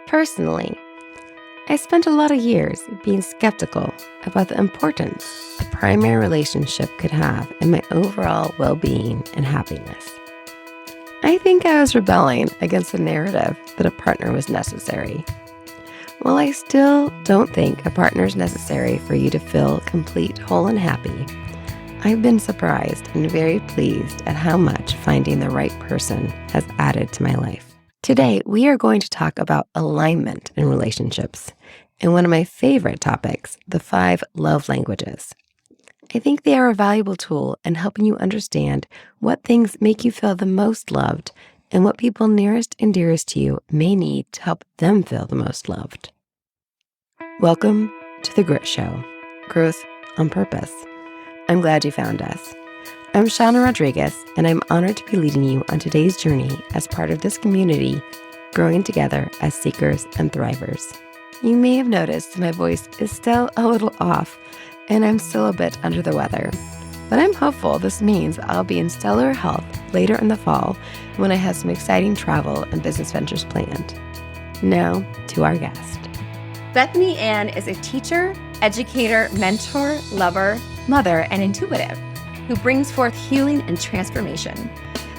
Personally, I spent a lot of years being skeptical about the importance a primary relationship could have in my overall well-being and happiness. I think I was rebelling against the narrative that a partner was necessary. While I still don't think a partner is necessary for you to feel complete, whole, and happy, I've been surprised and very pleased at how much finding the right person has added to my life. Today, we are going to talk about alignment in relationships and one of my favorite topics, the 5 love languages. I think they are a valuable tool in helping you understand what things make you feel the most loved and what people nearest and dearest to you may need to help them feel the most loved. Welcome to The Grit Show, Growth on Purpose. I'm glad you found us. I'm Shauna Rodriguez, and I'm honored to be leading you on today's journey as part of this community, growing together as seekers and thrivers. You may have noticed my voice is still a little off, and I'm still a bit under the weather. But I'm hopeful this means I'll be in stellar health later in the fall when I have some exciting travel and business ventures planned. Now, to our guest. Bethany Ann is a teacher, educator, mentor, lover, mother, and intuitive who brings forth healing and transformation.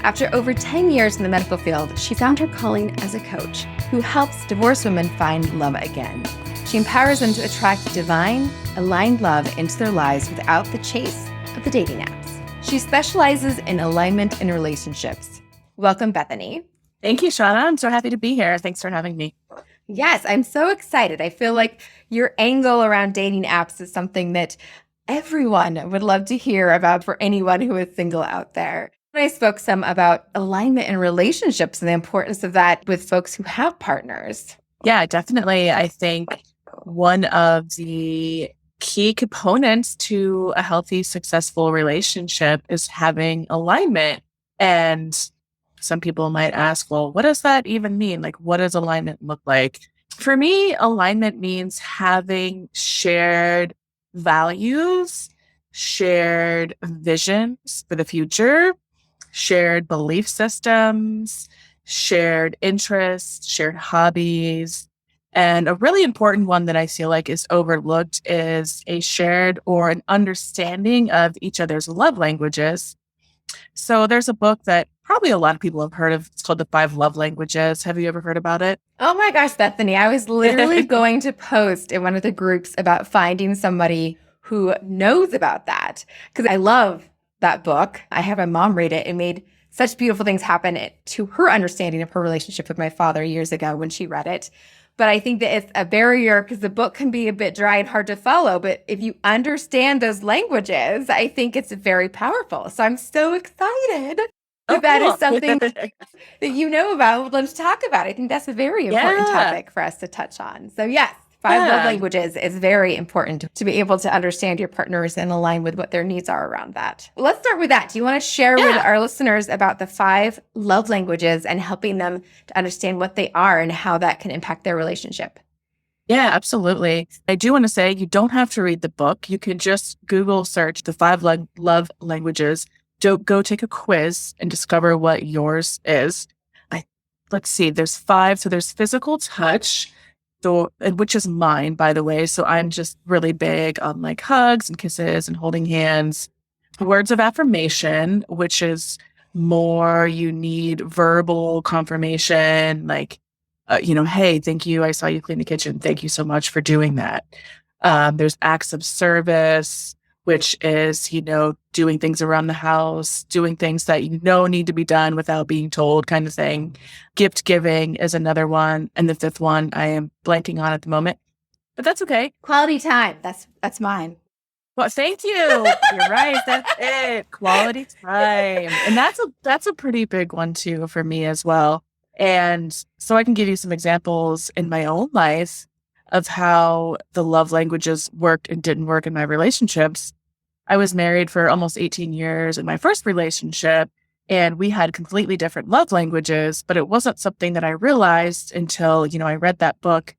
After over 10 years in the medical field, she found her calling as a coach who helps divorced women find love again. She empowers them to attract divine, aligned love into their lives without the chase of the dating apps. She specializes in alignment in relationships. Welcome, Bethany. Thank you, Shauna. I'm so happy to be here. Thanks for having me. Yes, I'm so excited. I feel like your angle around dating apps is something that everyone would love to hear about for anyone who is single out there. I spoke some about alignment in relationships and the importance of that with folks who have partners. Yeah, definitely. I think one of the key components to a healthy, successful relationship is having alignment. And some people might ask, well, what does that even mean? Like, what does alignment look like? For me, alignment means having shared values, shared visions for the future, shared belief systems, shared interests, shared hobbies. And a really important one that I feel like is overlooked is a shared or an understanding of each other's love languages. So there's a book that probably a lot of people have heard of. It's called The 5 Love Languages. Have you ever heard about it? Oh my gosh, Bethany, I was literally going to post in one of the groups about finding somebody who knows about that because I love that book. I had my mom read it and made such beautiful things happen to her understanding of her relationship with my father years ago when she read it. But I think that it's a barrier because the book can be a bit dry and hard to follow. But if you understand those languages, I think it's very powerful. So I'm so excited that is something that you know about. Would love to talk about. I think that's a very important topic for us to touch on. So yes, 5 love languages is very important to be able to understand your partners and align with what their needs are around that. Let's start with that. Do you want to share with our listeners about the 5 love languages and helping them to understand what they are and how that can impact their relationship? Yeah, absolutely. I do want to say you don't have to read the book. You can just Google search the 5 love languages. Go take a quiz and discover what yours is. Let's see, there's 5. So there's physical touch, which is mine, by the way. So I'm just really big on like hugs and kisses and holding hands. Words of affirmation, which is more you need verbal confirmation, like, hey, thank you. I saw you clean the kitchen. Thank you so much for doing that. There's acts of service, which is, doing things around the house, doing things that need to be done without being told kind of thing. Gift giving is another one. And the 5th one I am blanking on at the moment, but that's okay. Quality time. That's mine. Well, thank you. You're right. That's it. Quality time. And that's a pretty big one too for me as well. And so I can give you some examples in my own life of how the love languages worked and didn't work in my relationships. I was married for almost 18 years in my first relationship, and we had completely different love languages, but it wasn't something that I realized until, I read that book.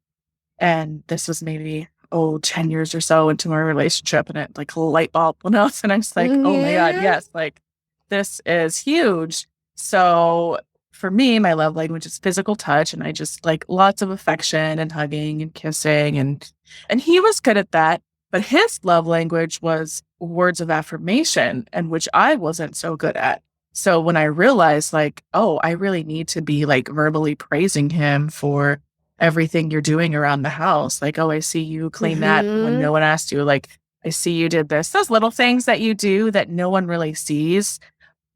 And this was maybe, 10 years or so into my relationship, and it like a light bulb went off, and I'm just like, oh my God, yes, like this is huge. So for me, my love language is physical touch, and I just like lots of affection and hugging and kissing, and he was good at that. But his love language was words of affirmation, and which I wasn't so good at. So when I realized like, oh, I really need to be like verbally praising him for everything you're doing around the house. Like, oh, I see you clean that when no one asked you. Like, I see you did this. Those little things that you do that no one really sees.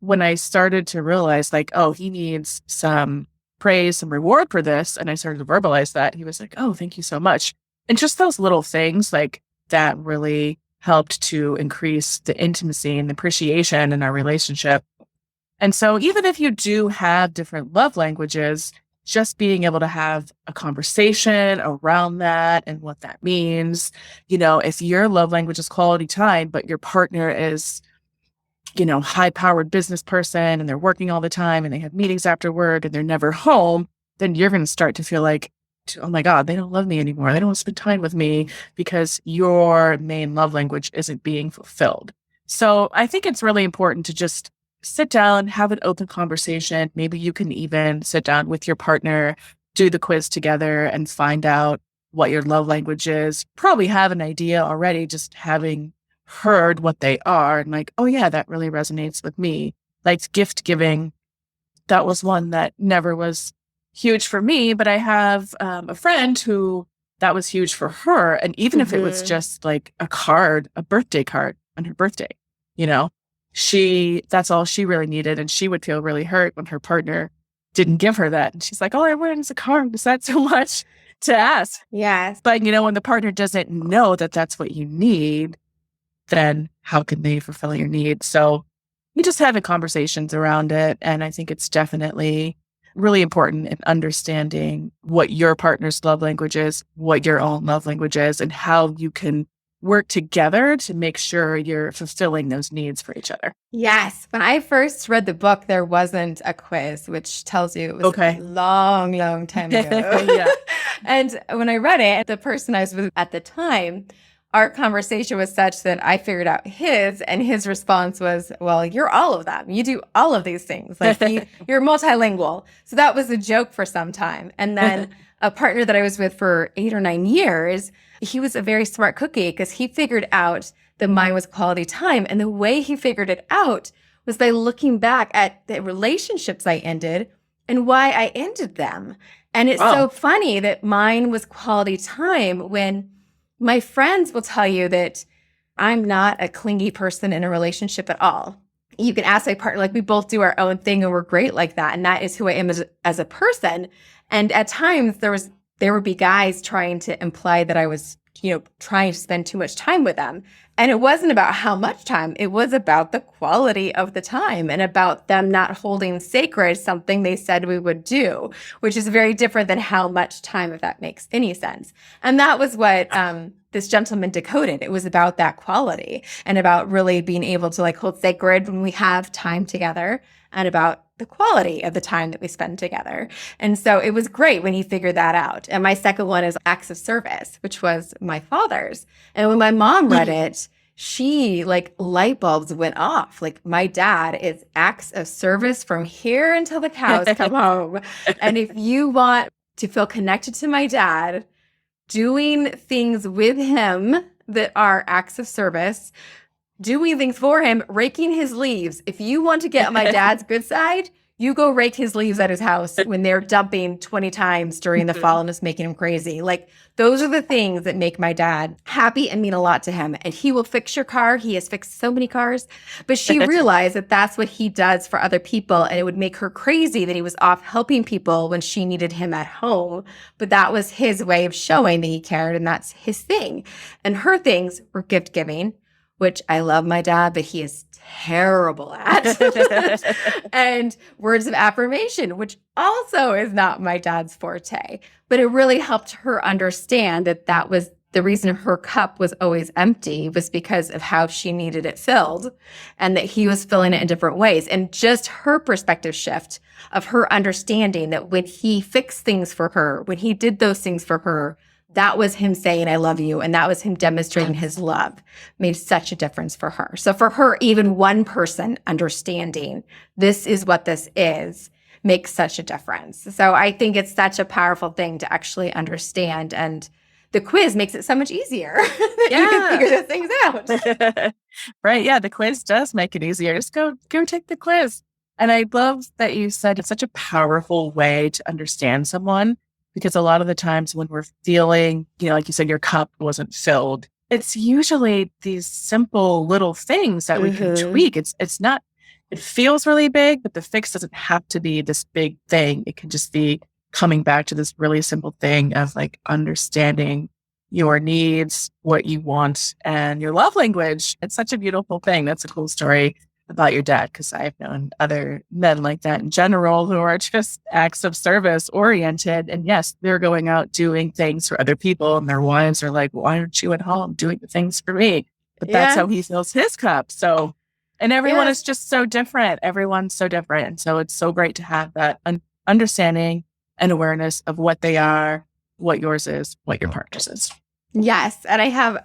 When I started to realize like, oh, he needs some praise, some reward for this. And I started to verbalize that. He was like, oh, thank you so much. And just those little things like that really helped to increase the intimacy and the appreciation in our relationship. And so even if you do have different love languages, just being able to have a conversation around that and what that means, if your love language is quality time, but your partner is, high-powered business person and they're working all the time and they have meetings after work and they're never home, then you're going to start to feel like, oh my God, they don't love me anymore. They don't want to spend time with me because your main love language isn't being fulfilled. So I think it's really important to just sit down, have an open conversation. Maybe you can even sit down with your partner, do the quiz together and find out what your love language is. Probably have an idea already, just having heard what they are and like, oh yeah, that really resonates with me. Like gift giving, that was one that never was huge for me, but I have a friend who that was huge for her. And even if it was just like a birthday card on her birthday, that's all she really needed. And she would feel really hurt when her partner didn't give her that. And she's like, all I want is a card. Is that so much to ask? Yes. But, when the partner doesn't know that that's what you need, then how can they fulfill your needs? So you just having conversations around it. And I think it's definitely really important in understanding what your partner's love language is, what your own love language is, and how you can work together to make sure you're fulfilling those needs for each other. Yes. When I first read the book, there wasn't a quiz, which tells you it was a long, long time ago. Yeah. And when I read it, the person I was with at the time, our conversation was such that I figured out his, and his response was, well, you're all of them. You do all of these things. Like you're multilingual. So that was a joke for some time. And then a partner that I was with for 8 or 9 years, he was a very smart cookie because he figured out that mine was quality time. And the way he figured it out was by looking back at the relationships I ended and why I ended them. And it's so funny that mine was quality time when my friends will tell you that I'm not a clingy person in a relationship at all. You can ask my partner, like we both do our own thing and we're great like that. And that is who I am as a person. And at times there would be guys trying to imply that I was, trying to spend too much time with them. And it wasn't about how much time. It was about the quality of the time and about them not holding sacred something they said we would do, which is very different than how much time, if that makes any sense. And that was what this gentleman decoded. It was about that quality and about really being able to like hold sacred when we have time together and about the quality of the time that we spend together. And so it was great when he figured that out. And my second one is acts of service, which was my father's. And when my mom read it, she like light bulbs went off. Like my dad is acts of service from here until the cows come home. And if you want to feel connected to my dad, doing things with him that are acts of service, doing things for him, raking his leaves. If you want to get on my dad's good side, you go rake his leaves at his house when they're dumping 20 times during the fall and it's making him crazy. Like those are the things that make my dad happy and mean a lot to him. And he will fix your car. He has fixed so many cars. But she realized that that's what he does for other people. And it would make her crazy that he was off helping people when she needed him at home. But that was his way of showing that he cared. And that's his thing. And her things were gift giving, which I love my dad, but he is terrible at. And words of affirmation, which also is not my dad's forte. But it really helped her understand that that was the reason her cup was always empty was because of how she needed it filled and that he was filling it in different ways. And just her perspective shift of her understanding that when he fixed things for her, when he did those things for her, that was him saying, I love you. And that was him demonstrating his love, made such a difference for her. So for her, even one person understanding this is what this is, makes such a difference. So I think it's such a powerful thing to actually understand. And the quiz makes it so much easier that you can figure those things out. Right. Yeah. The quiz does make it easier. Just go take the quiz. And I love that you said it's such a powerful way to understand someone, because a lot of the times when we're feeling, like you said, your cup wasn't filled, it's usually these simple little things that we can tweak. It's not, it feels really big, but the fix doesn't have to be this big thing. It can just be coming back to this really simple thing of like understanding your needs, what you want, and your love language. It's such a beautiful thing. That's a cool story about your dad, because I've known other men like that in general who are just acts of service oriented. And yes, they're going out doing things for other people, and their wives are like, why aren't you at home doing the things for me? But that's how he fills his cup. So, and everyone is just so different. Everyone's so different. And so it's so great to have that understanding and awareness of what they are, what yours is, what your partner's is. Yes. And I have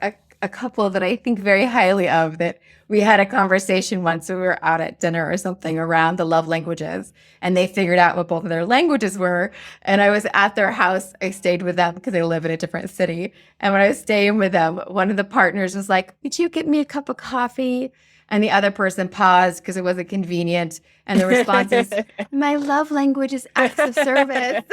a couple that I think very highly of, that we had a conversation once when we were out at dinner or something around the love languages, and they figured out what both of their languages were. And I was at their house. I stayed with them because they live in a different city. And when I was staying with them, one of the partners was like, "Would you get me a cup of coffee?" And the other person paused because it wasn't convenient. And the response is, "My love language is acts of service."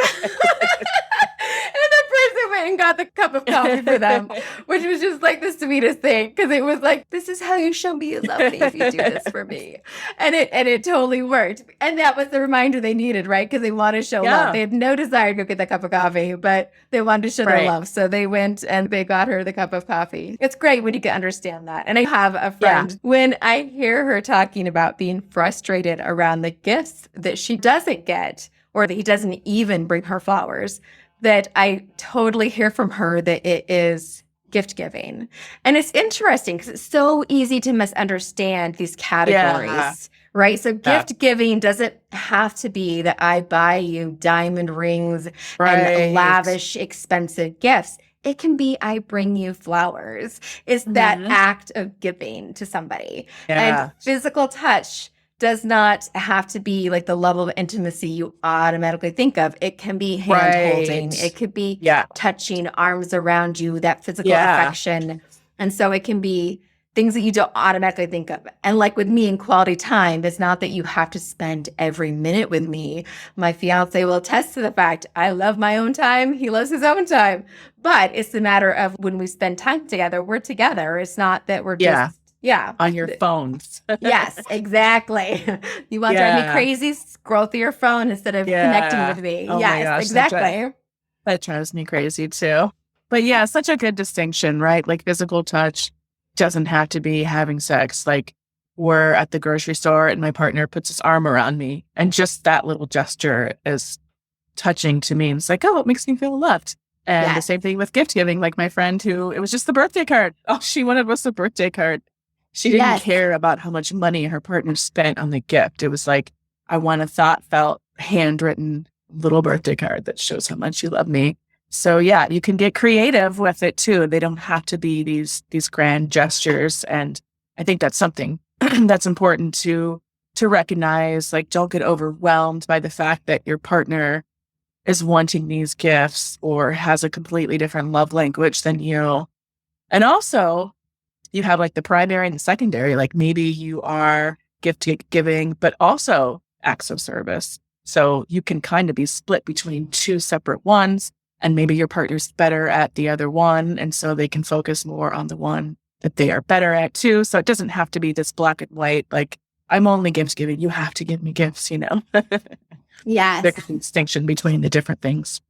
And the person went and got the cup of coffee for them, which was just like the sweetest thing, because it was like, "This is how you show me you love me if you do this for me." And it totally worked. And that was the reminder they needed, right? Because they want to show love. They had no desire to go get that cup of coffee, but they wanted to show their love. So they went and they got her the cup of coffee. It's great when you can understand that. And I have a friend, when I hear her talking about being frustrated around the gifts that she doesn't get, or that he doesn't even bring her flowers, that I totally hear from her that it is gift giving. And it's interesting because it's so easy to misunderstand these categories, right? So gift giving doesn't have to be that I buy you diamond rings and lavish, expensive gifts. It can be I bring you flowers. It's that act of giving to somebody. And physical touch does not have to be like the level of intimacy you automatically think of. It can be hand holding. It could be touching arms around you, that physical affection. And so it can be things that you don't automatically think of. And like with me in quality time, it's not that you have to spend every minute with me. My fiance will attest to the fact I love my own time. He loves his own time. But it's a matter of when we spend time together, we're together. It's not that we're just on your phones. Yes, exactly. You want to drive me crazy? Scroll through your phone instead of connecting with me. Oh yes, gosh, exactly. That drives me crazy too. But yeah, such a good distinction, right? Like physical touch doesn't have to be having sex. Like we're at the grocery store and my partner puts his arm around me, and just that little gesture is touching to me. And it's like, oh, it makes me feel loved. And the same thing with gift giving. Like my friend who, it was just the birthday card. All she wanted was the birthday card. She didn't care about how much money her partner spent on the gift. It was like, I want a thoughtful, handwritten little birthday card that shows how much you love me. So yeah, you can get creative with it too. They don't have to be these grand gestures. And I think that's something that's important to recognize. Like, don't get overwhelmed by the fact that your partner is wanting these gifts or has a completely different love language than you. And also, you have like the primary and the secondary. Like maybe you are gift giving, but also acts of service. So you can kind of be split between two separate ones, and maybe your partner's better at the other one. And so they can focus more on the one that they are better at too. So it doesn't have to be this black and white, like I'm only gift giving. You have to give me gifts, Yes. There's a distinction between the different things.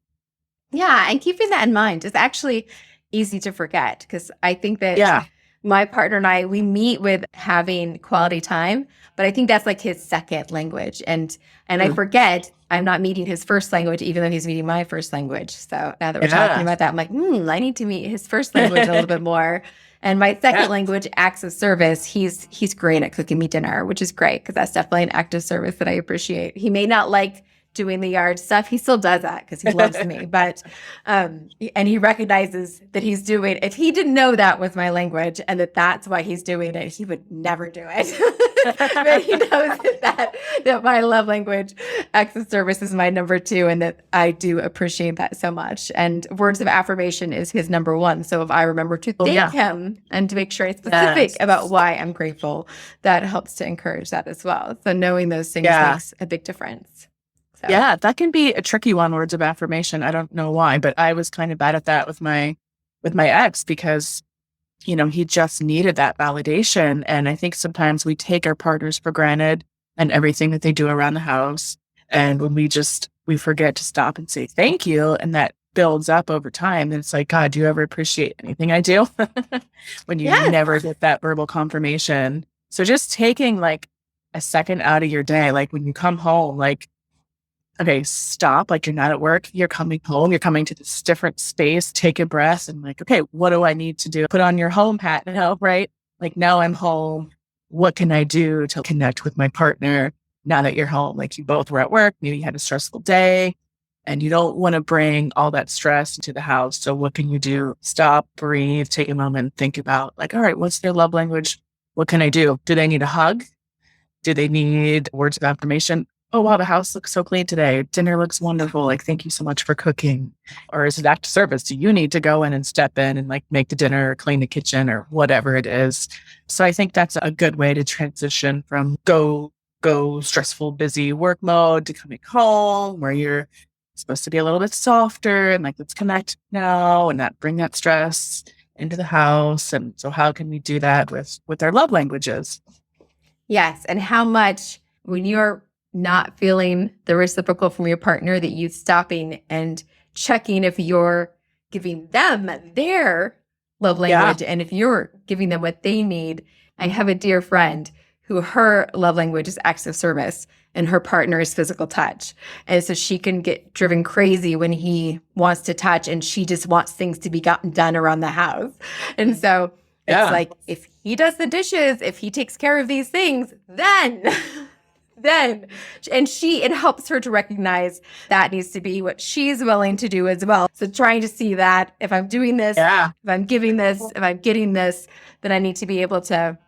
Yeah. And keeping that in mind is actually easy to forget, because I think that my partner and I, we meet with having quality time, but I think that's like his second language. And I forget I'm not meeting his first language, even though he's meeting my first language. So now that we're talking about that, I'm like, I need to meet his first language a little bit more. And my second language, acts of service, he's great at cooking me dinner, which is great, because that's definitely an act of service that I appreciate. He may not like doing the yard stuff. He still does that because he loves me, but and he recognizes that he's doing. If he didn't know that was my language and that that's why he's doing it, he would never do it. But he knows that my love language, acts of service, is my number 2, and that I do appreciate that so much. And words of affirmation is his number 1. So if I remember to thank him and to make sure I'm specific about why I'm grateful, that helps to encourage that as well. So knowing those things makes a big difference. So. Yeah, that can be a tricky one, words of affirmation. I don't know why, but I was kind of bad at that with my ex because, he just needed that validation. And I think sometimes we take our partners for granted and everything that they do around the house. And when we forget to stop and say thank you, and that builds up over time, then it's like, God, do you ever appreciate anything I do? When you never get that verbal confirmation. So just taking like a second out of your day, like when you come home, like, okay, stop. Like, you're not at work. You're coming home. You're coming to this different space. Take a breath and like, okay, what do I need to do? Put on your home hat now, right? Like, now I'm home. What can I do to connect with my partner now that you're home? Like, you both were at work. Maybe you had a stressful day and you don't want to bring all that stress into the house. So what can you do? Stop, breathe, take a moment, think about like, all right, what's their love language? What can I do? Do they need a hug? Do they need words of affirmation? Oh, wow, the house looks so clean today. Dinner looks wonderful. Like, thank you so much for cooking. Or is it act of service? Do you need to go in and step in and like make the dinner or clean the kitchen or whatever it is? So I think that's a good way to transition from go stressful, busy work mode to coming home where you're supposed to be a little bit softer and like, let's connect now and not bring that stress into the house. And so how can we do that with our love languages? Yes. And how much when you're not feeling the reciprocal from your partner, that you stopping and checking if you're giving them their love language and if you're giving them what they need. I have a dear friend who her love language is acts of service and her partner is physical touch. And so she can get driven crazy when he wants to touch and she just wants things to be gotten done around the house. And so it's like, if he does the dishes, if he takes care of these things, then it helps her to recognize that needs to be what she's willing to do as well. So trying to see that if I'm doing this, if I'm giving this, if I'm getting this, then I need to be able to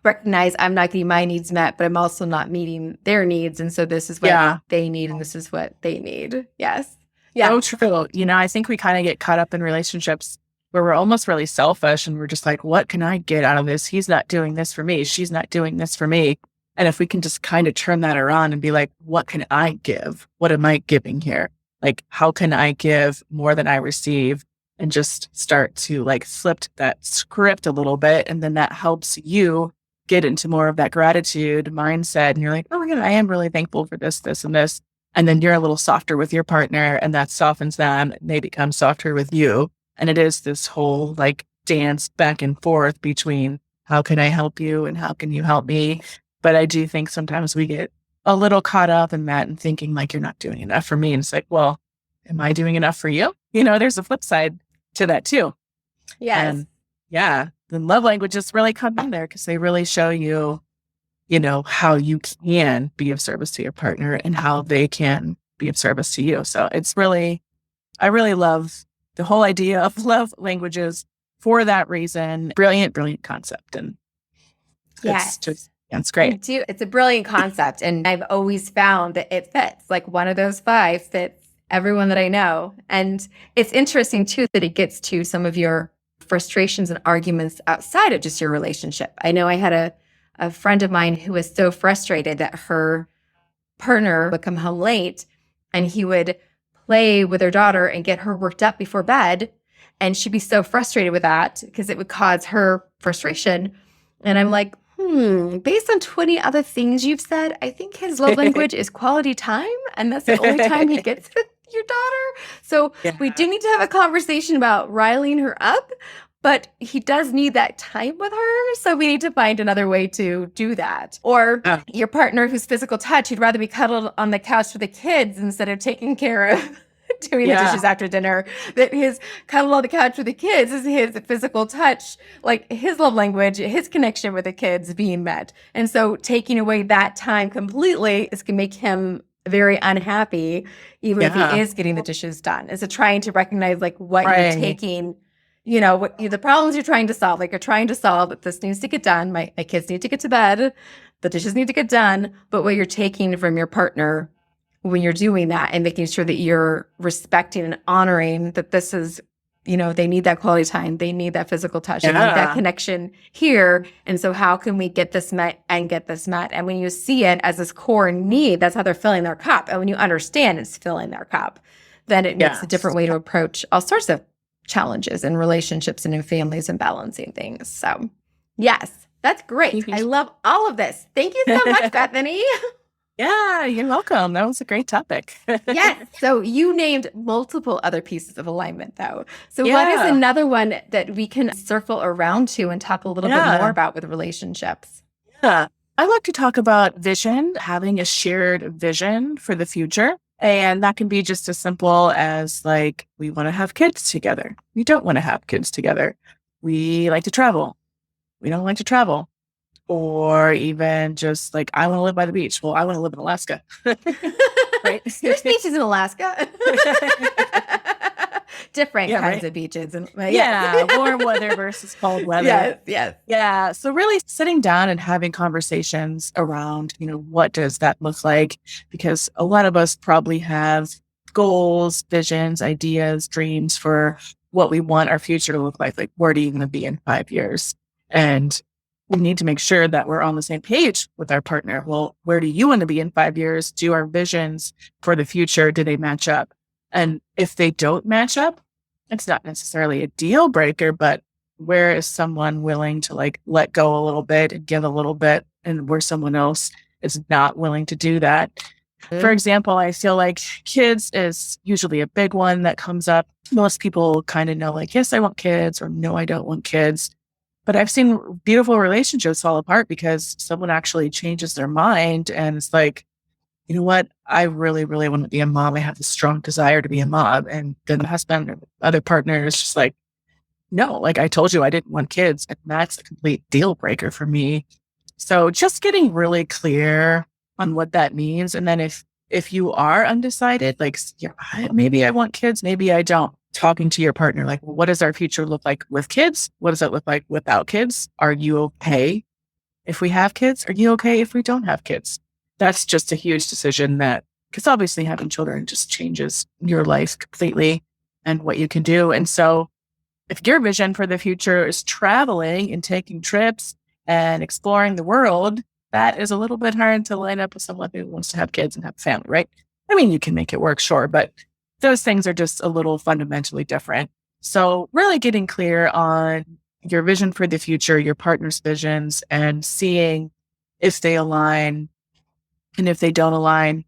recognize I'm not getting my needs met, but I'm also not meeting their needs. And so this is what they need and this is what they need. Yes. Yeah. So true. I think we kind of get caught up in relationships where we're almost really selfish and we're just like, what can I get out of this? He's not doing this for me. She's not doing this for me. And if we can just kind of turn that around and be like, what can I give? What am I giving here? Like, how can I give more than I receive? And just start to like flip that script a little bit. And then that helps you get into more of that gratitude mindset. And you're like, oh my God, I am really thankful for this, this, and this. And then you're a little softer with your partner and that softens them. And they become softer with you. And it is this whole like dance back and forth between how can I help you and how can you help me? But I do think sometimes we get a little caught up in that and thinking like, you're not doing enough for me. And it's like, well, am I doing enough for you? There's a flip side to that too. Yes. And the love languages really come in there because they really show you, how you can be of service to your partner and how they can be of service to you. So I really love the whole idea of love languages for that reason. Brilliant, brilliant concept. And it's great. It's a brilliant concept. And I've always found that it fits. Like one of those 5 fits everyone that I know. And it's interesting too that it gets to some of your frustrations and arguments outside of just your relationship. I know I had a friend of mine who was so frustrated that her partner would come home late and he would play with her daughter and get her worked up before bed. And she'd be so frustrated with that because it would cause her frustration. And I'm like, based on 20 other things you've said, I think his love language is quality time. And that's the only time he gets with your daughter. So we do need to have a conversation about riling her up, but he does need that time with her. So we need to find another way to do that. Or your partner who's physical touch, he'd rather be cuddled on the couch with the kids instead of taking care of doing the dishes after dinner. That his cuddle on the couch with the kids is his physical touch, like his love language, his connection with the kids being met. And so taking away that time completely is going to make him very unhappy, even if Yeah. he is getting the dishes done. Is it trying to recognize like what Right. you're taking, the problems you're trying to solve, like you're trying to solve that this needs to get done. My kids need to get to bed. The dishes need to get done. But what you're taking from your partner when you're doing that and making sure that you're respecting and honoring that this is, they need that quality time. They need that physical touch. They need that Yeah. connection here. And so how can we get this met and get this met? And when you see it as this core need, that's how they're filling their cup. And when you understand it's filling their cup, then it makes a different way to approach all sorts of challenges in relationships and in families and balancing things. So yes, that's great. I love all of this. Thank you so much, Bethany. Yeah, you're welcome. That was a great topic. Yes. So you named multiple other pieces of alignment, though. So what is another one that we can circle around to and talk a little bit more about with relationships? Yeah. I like to talk about vision, having a shared vision for the future. And that can be just as simple as like, we want to have kids together. We don't want to have kids together. We like to travel. We don't like to travel. Or even just like, I want to live by the beach. Well, I want to live in Alaska. Right? There's beaches in Alaska. Different kinds of beaches. Warm weather versus cold weather. Yes. Yeah. So really sitting down and having conversations around, what does that look like? Because a lot of us probably have goals, visions, ideas, dreams for what we want our future to look like. Like, where are you going to be in 5 years? And we need to make sure that we're on the same page with our partner. Well, where do you want to be in 5 years? Do our visions for the future, do they match up? And if they don't match up, it's not necessarily a deal breaker, but where is someone willing to like let go a little bit and give a little bit, and where someone else is not willing to do that? For example, I feel like kids is usually a big one that comes up. Most people kind of know like, yes, I want kids, or no, I don't want kids. But I've seen beautiful relationships fall apart because someone actually changes their mind and it's like, you know what? I really, really want to be a mom. I have this strong desire to be a mom. And then the husband or the other partner is just like, no, like I told you, I didn't want kids. And that's a complete deal breaker for me. So just getting really clear on what that means. And then if you are undecided, like, yeah, maybe I want kids, maybe I don't. Talking to your partner, like, well, what does our future look like with kids? What does it look like without kids? Are you okay if we have kids? Are you okay if we don't have kids? That's just a huge decision because obviously having children just changes your life completely and what you can do. And so if your vision for the future is traveling and taking trips and exploring the world, that is a little bit hard to line up with someone who wants to have kids and have a family, right? I mean, you can make it work, sure, but those things are just a little fundamentally different. So really getting clear on your vision for the future, your partner's visions, and seeing if they align. And if they don't align,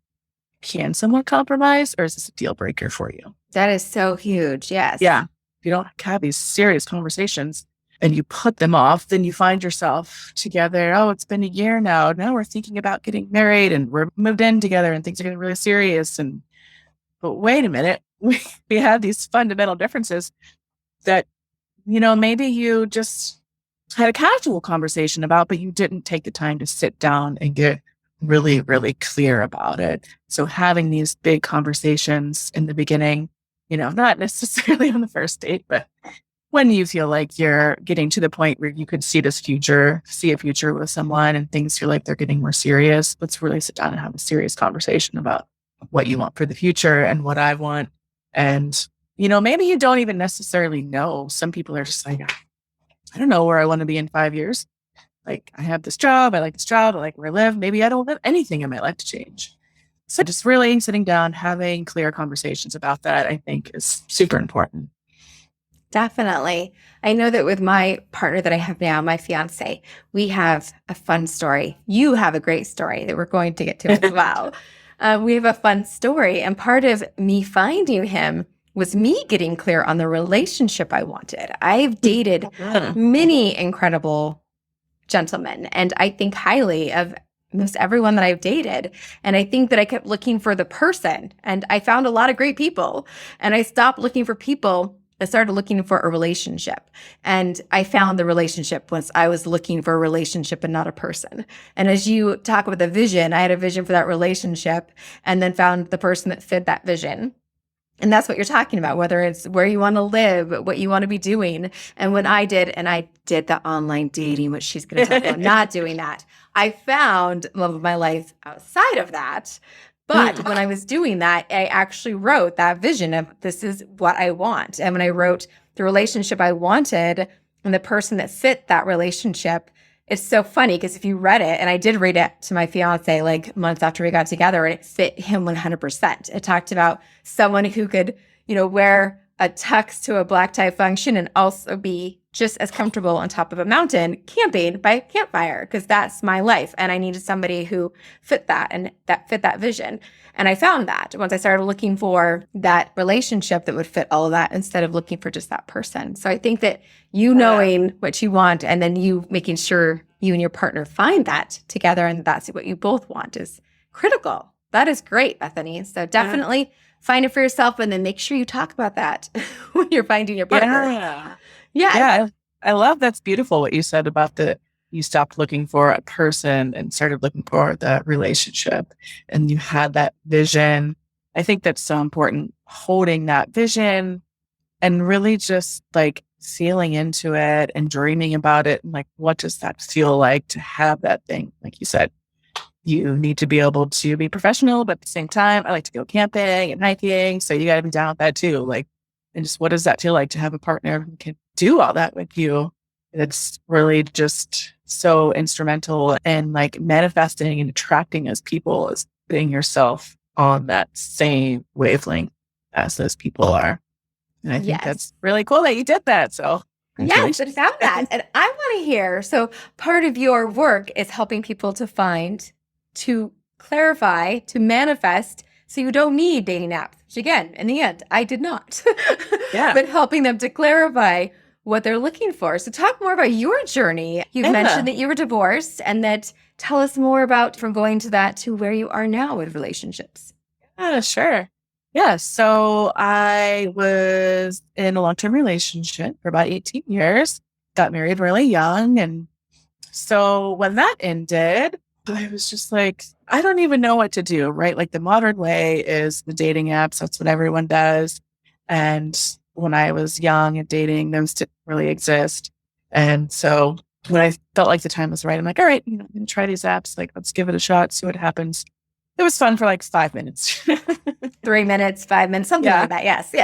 can someone compromise, or is this a deal breaker for you? That is so huge. Yes. Yeah. If you don't have these serious conversations and you put them off, then you find yourself together. Oh, it's been a year now. Now we're thinking about getting married and we're moved in together and things are getting really serious. But wait a minute, we have these fundamental differences that, maybe you just had a casual conversation about, but you didn't take the time to sit down and get really, really clear about it. So having these big conversations in the beginning, not necessarily on the first date, but when you feel like you're getting to the point where you could see a future with someone and things feel like they're getting more serious, let's really sit down and have a serious conversation about what you want for the future and what I want. And, maybe you don't even necessarily know. Some people are just like, I don't know where I want to be in 5 years. Like, I have this job. I like this job. I like where I live. Maybe I don't want anything in my life to change. So just really sitting down, having clear conversations about that, I think is super important. Definitely. I know that with my partner that I have now, my fiance, we have a fun story. You have a great story that we're going to get to as well. We have a fun story. And part of me finding him was me getting clear on the relationship I wanted. I've dated many incredible gentlemen, and I think highly of most everyone that I've dated. And I think that I kept looking for the person, and I found a lot of great people. And I stopped looking for people I started looking for a relationship, and I found the relationship once I was looking for a relationship and not a person. And as you talk about the vision, I had a vision for that relationship and then found the person that fit that vision. And that's what you're talking about, whether it's where you want to live, what you want to be doing. And when I did the online dating, which she's going to talk about, not doing that, I found love of my life outside of that. But when I was doing that, I actually wrote that vision of this is what I want. And when I wrote the relationship I wanted and the person that fit that relationship, it's so funny because if you read it, and I did read it to my fiance like months after we got together, and it fit him 100%. It talked about someone who could, wear a tux to a black tie function and also be just as comfortable on top of a mountain camping by campfire, because that's my life. And I needed somebody who fit that and that fit that vision. And I found that once I started looking for that relationship that would fit all of that instead of looking for just that person. So I think that you knowing what you want and then you making sure you and your partner find that together and that's what you both want is critical. That is great, Bethany. So definitely find it for yourself and then make sure you talk about that when you're finding your partner. Yeah. Yeah. Yeah. I love that's beautiful what you said about you stopped looking for a person and started looking for the relationship and you had that vision. I think that's so important, holding that vision and really just like feeling into it and dreaming about it. And like, what does that feel like to have that thing? Like you said, you need to be able to be professional, but at the same time, I like to go camping and hiking. So you got to be down with that too. Like, and just what does that feel like to have a partner who can do all that with you? It's really just so instrumental in like manifesting and attracting as people as putting yourself on that same wavelength as those people are. And I think that's really cool that you did that. So yes, I found that. And I want to hear. So part of your work is helping people to find, to clarify, to manifest. So you don't need dating apps, which again, in the end, I did not. But helping them to clarify what they're looking for. So talk more about your journey. You've mentioned that you were divorced and that tell us more about from going to that to where you are now with relationships. Yeah, sure. Yeah. So I was in a long-term relationship for about 18 years, got married really young. And so when that ended, I was just like, I don't even know what to do, right? Like the modern way is the dating apps. That's what everyone does. And when I was young and dating, those didn't really exist. And so when I felt like the time was right, I'm like, all right, I'm going to try these apps. Like, let's give it a shot, see what happens. It was fun for like 5 minutes. 3 minutes, 5 minutes, something like that. Yes.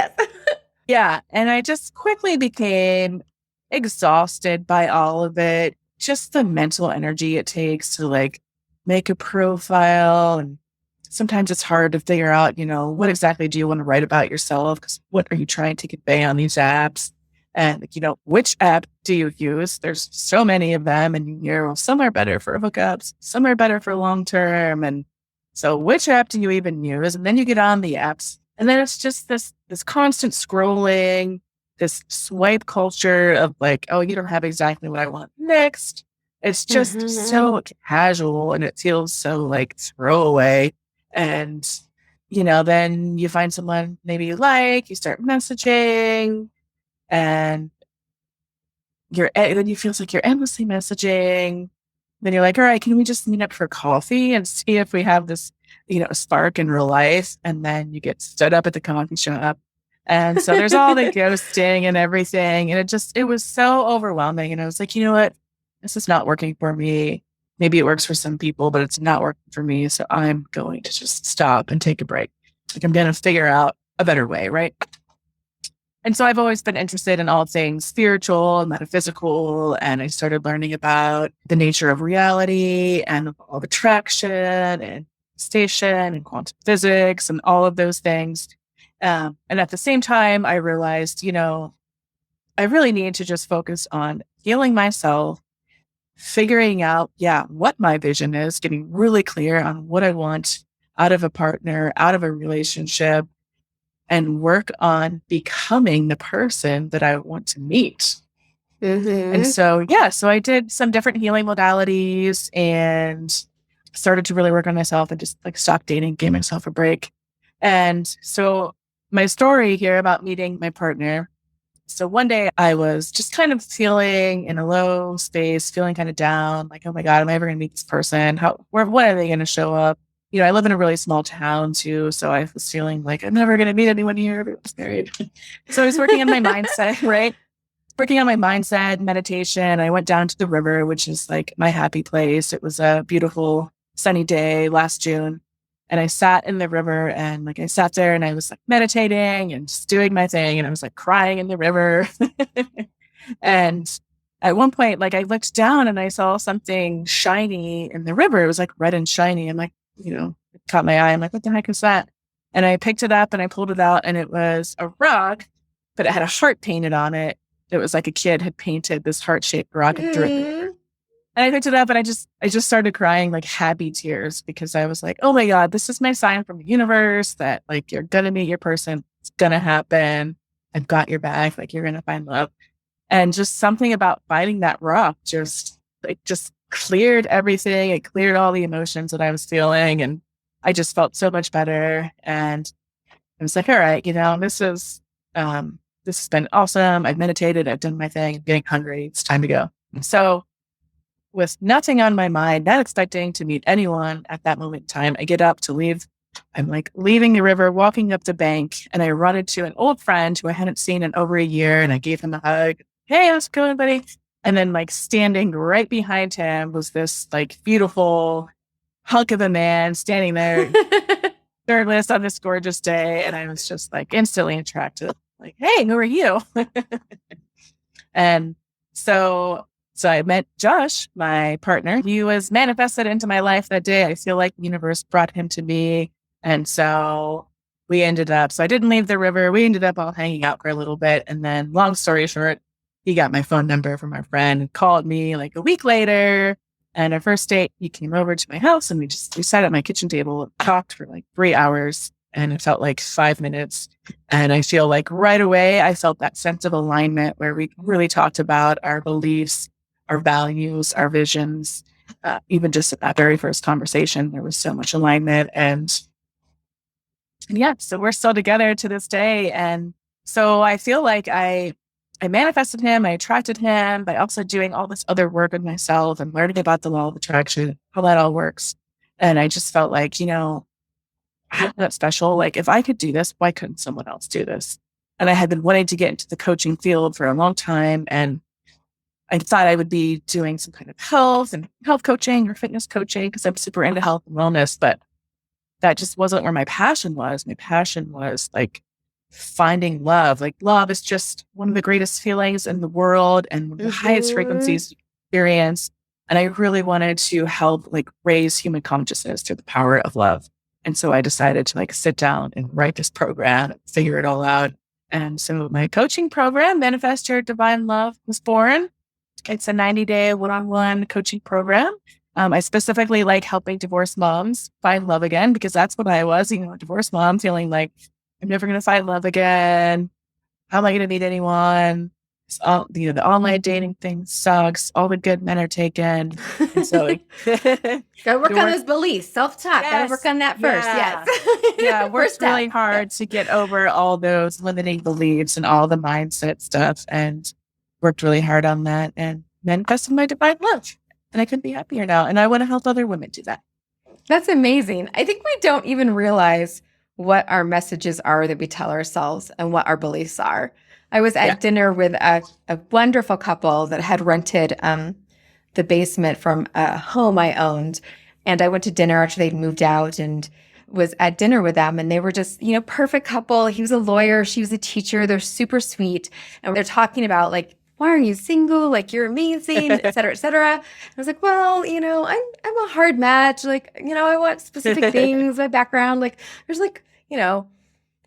Yeah. And I just quickly became exhausted by all of it. Just the mental energy it takes to like make a profile. And sometimes it's hard to figure out, what exactly do you want to write about yourself? Because what are you trying to convey on these apps? And, which app do you use? There's so many of them. And some are better for hookups, some are better for long term. And so which app do you even use? And then you get on the apps. And then it's just this constant scrolling, this swipe culture of like, oh, you don't have exactly what I want next. It's just so casual and it feels so like throwaway. And, then you find someone maybe you like, you start messaging and then you feel like you're endlessly messaging. Then you're like, all right, can we just meet up for coffee and see if we have this, spark in real life? And then you get stood up at the coffee shop. And so there's all the ghosting and everything. And it was so overwhelming. And I was like, you know what? This is not working for me. Maybe it works for some people, but it's not working for me. So I'm going to just stop and take a break. Like I'm going to figure out a better way, right? And so I've always been interested in all things spiritual and metaphysical. And I started learning about the nature of reality and all of attraction and station and quantum physics and all of those things. And at the same time, I realized, I really need to just focus on healing myself, figuring out, what my vision is, getting really clear on what I want out of a partner, out of a relationship, and work on becoming the person that I want to meet. And so I did some different healing modalities and started to really work on myself and just like stop dating, gave myself a break. And so my story here about meeting my partner So one day I was just kind of feeling in a low space, feeling kind of down, like, oh my God, am I ever going to meet this person? When are they going to show up? I live in a really small town too. So I was feeling like I'm never going to meet anyone here. Everyone's married. So I was working on my mindset, right? Working on my mindset, meditation. I went down to the river, which is like my happy place. It was a beautiful sunny day last June. And I sat in the river and like I sat there and I was like meditating and just doing my thing. And I was like crying in the river. And at one point, like I looked down and I saw something shiny in the river. It was like red and shiny. I'm like, it caught my eye. I'm like, what the heck is that? And I picked it up and I pulled it out and it was a rock, but it had a heart painted on it. It was like a kid had painted this heart-shaped rock and threw it. And I picked it up and I just started crying like happy tears because I was like, oh my God, this is my sign from the universe that like you're going to meet your person. It's going to happen. I've got your back. Like you're going to find love. And just something about finding that rock just cleared everything. It cleared all the emotions that I was feeling. And I just felt so much better. And I was like, all right, this has been awesome. I've meditated. I've done my thing. I'm getting hungry. It's time to go. So with nothing on my mind, not expecting to meet anyone at that moment in time, I get up to leave. I'm like leaving the river, walking up the bank, and I run into an old friend who I hadn't seen in over a year. And I gave him a hug. Hey, how's it going, buddy? And then like standing right behind him was this like beautiful hunk of a man standing there, shirtless on this gorgeous day. And I was just like instantly attracted. Like, hey, who are you? And so I met Josh, my partner. He was manifested into my life that day. I feel like the universe brought him to me. And so I didn't leave the river. We ended up all hanging out for a little bit. And then long story short, he got my phone number from our friend and called me like a week later. And our first date, he came over to my house and we sat at my kitchen table and talked for like 3 hours. And it felt like 5 minutes. And I feel like right away, I felt that sense of alignment where we really talked about our beliefs, our values, our visions. Even just at that very first conversation, there was so much alignment. And yeah, so we're still together to this day. And so I feel like I manifested him, I attracted him by also doing all this other work with myself and learning about the law of attraction, how that all works. And I just felt like, I'm not special. Like if I could do this, why couldn't someone else do this? And I had been wanting to get into the coaching field for a long time. And I thought I would be doing some kind of health coaching or fitness coaching because I'm super into health and wellness, but that just wasn't where my passion was. My passion was like finding love. Like love is just one of the greatest feelings in the world and one of the highest frequencies you experience. And I really wanted to help like raise human consciousness through the power of love. And so I decided to like sit down and write this program and figure it all out. And so my coaching program, Manifest Your Divine Love, was born. It's a 90-day one-on-one coaching program. I specifically like helping divorced moms find love again because that's what I was, a divorced mom feeling like I'm never going to find love again. How am I going to meet anyone? The online dating thing sucks. All the good men are taken. And so gotta work on those beliefs, self-talk. Yes. Gotta work on that first. Yeah. Yes. Yeah, worked really hard to get over all those limiting beliefs and all the mindset stuff, and worked really hard on that and manifested my divine love. And I couldn't be happier now. And I want to help other women do that. That's amazing. I think we don't even realize what our messages are that we tell ourselves and what our beliefs are. I was at dinner with a wonderful couple that had rented the basement from a home I owned. And I went to dinner after they'd moved out and was at dinner with them. And they were just, perfect couple. He was a lawyer. She was a teacher. They're super sweet. And they're talking about like, why are you single? Like, you're amazing, et cetera, et cetera. I was like, well, I'm a hard match. Like, I want specific things, my background. Like, there's like,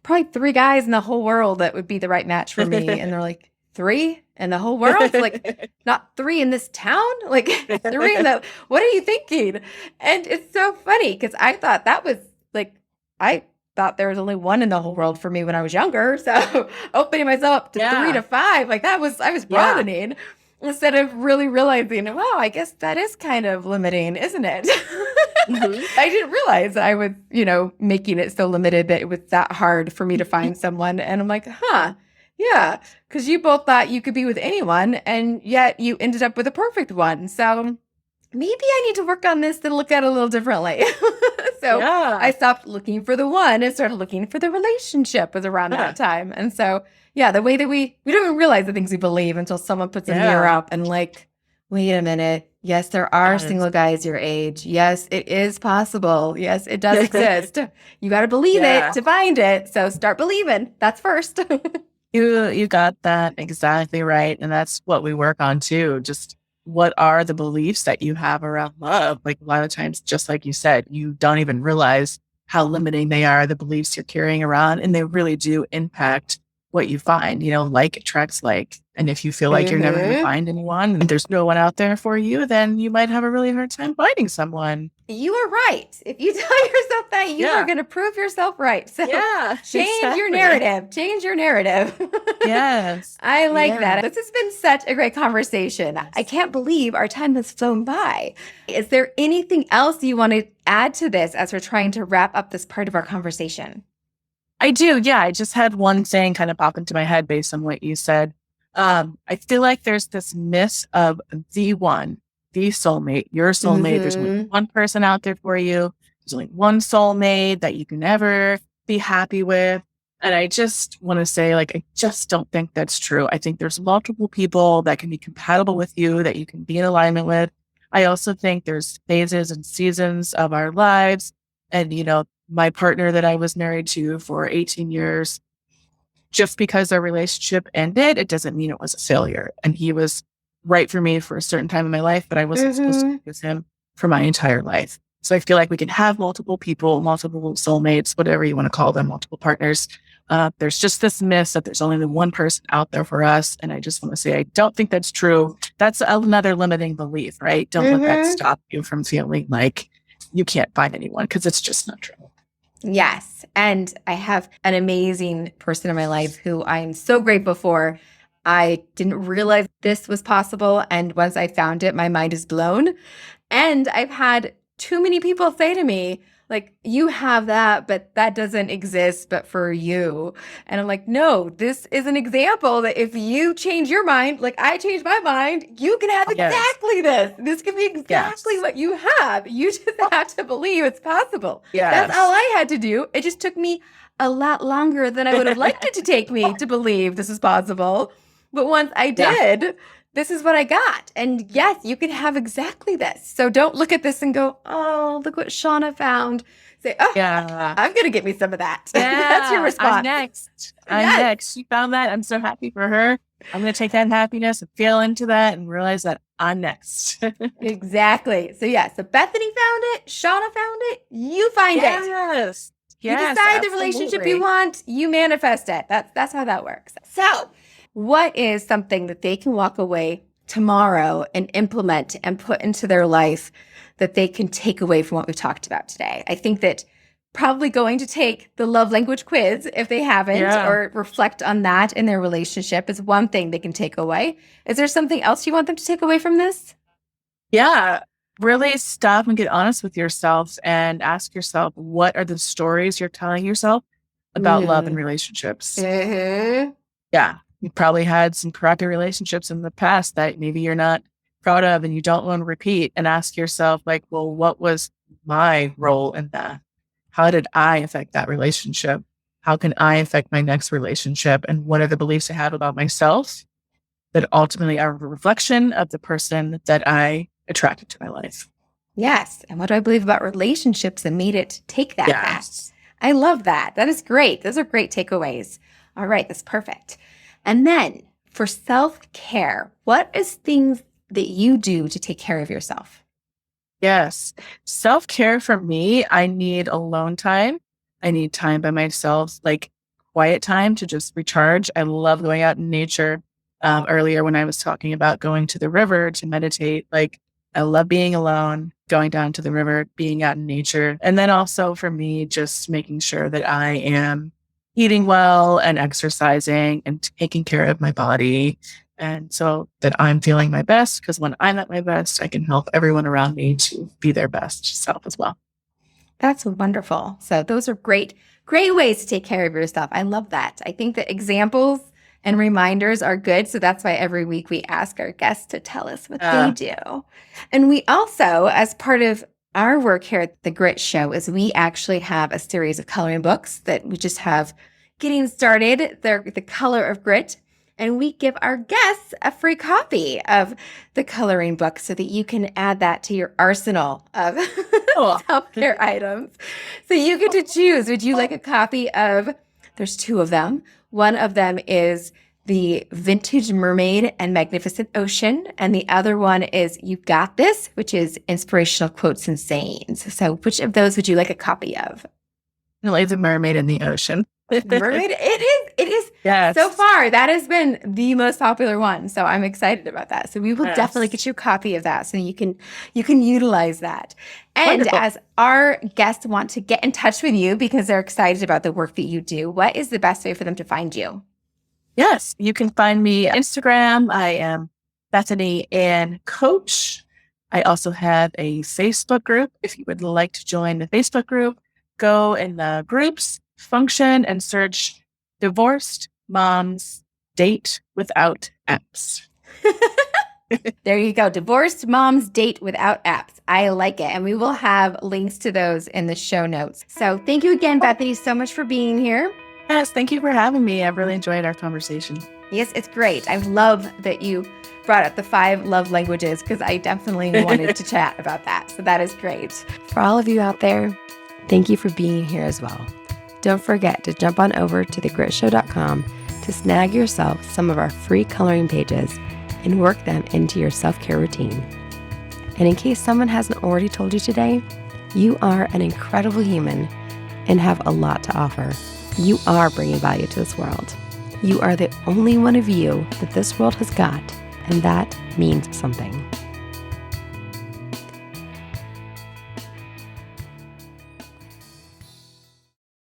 probably 3 guys in the whole world that would be the right match for me. And they're like, 3 in the whole world? Like, not 3 in this town? Like, 3 in the, what are you thinking? And it's so funny because I thought that was like, I thought there was only 1 in the whole world for me when I was younger. So opening myself up to 3 to 5, like I was broadening instead of really realizing, wow, I guess that is kind of limiting, isn't it? I didn't realize I was, making it so limited that it was that hard for me to find someone. And I'm like, Yeah, because you both thought you could be with anyone, and yet you ended up with a perfect one. So maybe I need to work on this to look at it a little differently. So I Yeah. stopped looking for the one and started looking for the relationship was around that time. And so, yeah, the way that we don't even realize the things we believe until someone puts a mirror Yeah. up and like, wait a minute. Yes, there are Yes. single guys your age. Yes, it is possible. Yes, it does exist. You got to believe Yeah. it to find it. So start believing. That's first. You got that exactly right. And that's what we work on too. Just what are the beliefs that you have around love? Like a lot of times, just like you said, you don't even realize how limiting they are, the beliefs you're carrying around, and they really do impact what you find. Like attracts like. And if you feel like you're never going to Mhm. find anyone and there's no one out there for you, then you might have a really hard time finding someone. You are right. If you tell yourself that, you are Yeah. going to prove yourself right. So Yeah. change your Exactly. narrative. Change your narrative. Yes. I like Yeah. that. This has been such a great conversation. I can't believe our time has flown by. Is there anything else you want to add to this as we're trying to wrap up this part of our conversation? I do. Yeah. I just had one thing kind of pop into my head based on what you said. I feel like there's this myth of the one, the soulmate, your soulmate. There's only Mhm. one person out there for you. There's only one soulmate that you can ever be happy with. And I just want to say, like, I just don't think that's true. I think there's multiple people that can be compatible with you, that you can be in alignment with. I also think there's phases and seasons of our lives. And, my partner that I was married to for 18 years, just because our relationship ended, it doesn't mean it was a failure. And he was right for me for a certain time in my life, but I wasn't supposed to be Mhm. with him for my entire life. So I feel like we can have multiple people, multiple soulmates, whatever you want to call them, multiple partners. There's just this myth that there's only the one person out there for us. And I just want to say, I don't think that's true. That's another limiting belief, right? Don't let that Mhm. stop you from feeling like you can't find anyone, because it's just not true. Yes. And I have an amazing person in my life who I am so grateful for. I didn't realize this was possible. And once I found it, my mind is blown. And I've had too many people say to me, like, you have that, but that doesn't exist, but for you. And I'm like, no, this is an example that if you change your mind, like I changed my mind, you can have Yes. exactly this. This can be exactly Yes. what you have. You just have to believe it's possible. That's all Yes. I had to do. It just took me a lot longer than I would have liked it to take me to believe this is possible. But once I Yeah. did, this is what I got. And yes, you can have exactly this. So don't look at this and go, oh, look what Shauna found. Say, oh, Yeah. I'm going to get me some of that. Yeah. That's your response. I'm next. I'm Yes. next. She found that. I'm so happy for her. I'm going to take that happiness and feel into that and realize that I'm next. Exactly. So yeah, so Bethany found it. Shauna found it. You find it. Yes. You Yes. decide the relationship you absolutely. want. You manifest it. That's how that works. So what is something that they can walk away tomorrow and implement and put into their life that they can take away from what we talked about today? I think that probably going to take the love language quiz if they haven't, Yeah. or reflect on that in their relationship is one thing they can take away. Is there something else you want them to take away from this? Yeah. Really stop and get honest with yourself and ask yourself, what are the stories you're telling yourself about love and relationships? Mm-hmm. Yeah. You probably had some crappy relationships in the past that maybe you're not proud of and you don't want to repeat, and ask yourself, like, well, what was my role in that? How did I affect that relationship? How can I affect my next relationship? And what are the beliefs I have about myself that ultimately are a reflection of the person that I attracted to my life? Yes. And what do I believe about relationships that made it take that path? Yes. I love that. That is great. Those are great takeaways. All right. That's perfect. And then for self-care, what is things that you do to take care of yourself? Yes. Self-care for me, I need alone time. I need time by myself, like quiet time to just recharge. I love going out in nature. Earlier, when I was talking about going to the river to meditate, like I love being alone, going down to the river, being out in nature. And then also for me, just making sure that I am eating well and exercising and taking care of my body. And so that I'm feeling my best, because when I'm at my best, I can help everyone around me to be their best self as well. That's wonderful. So those are great, great ways to take care of yourself. I love that. I think that examples And reminders are good. So that's why every week we ask our guests to tell us what they do. And we also, as part of our work here at the Grit Show, is we actually have a series of coloring books that we just have getting started. They're The Color of Grit. And we give our guests a free copy of the coloring book so that you can add that to your arsenal of self-care items. So you get to choose. Would you like a copy of, there's two of them. One of them is the Vintage Mermaid and Magnificent Ocean. And the other one is You Got This, which is inspirational quotes and sayings. So which of those would you like a copy of? I like the mermaid in the ocean. Mermaid, it is. Yes. So far, that has been the most popular one. So I'm excited about that. So we will definitely get you a copy of that so you can utilize that. And Wonderful. As our guests want to get in touch with you because they're excited about the work that you do, what is the best way for them to find you? Yes, you can find me on Instagram. I am Bethany and I Coach. I also have a Facebook group. If you would like to join the Facebook group, go in the groups function and search Divorced Moms Date Without Apps. There you go. Divorced Moms Date Without Apps. I like it. And we will have links to those in the show notes. So thank you again, Bethany, so much for being here. Yes, thank you for having me. I've really enjoyed our conversation. Yes, it's great. I love that you brought up the 5 love languages because I definitely wanted to chat about that. So that is great. For all of you out there, thank you for being here as well. Don't forget to jump on over to thegritshow.com to snag yourself some of our free coloring pages and work them into your self-care routine. And in case someone hasn't already told you today, you are an incredible human and have a lot to offer. You are bringing value to this world. You are the only one of you that this world has got, and that means something.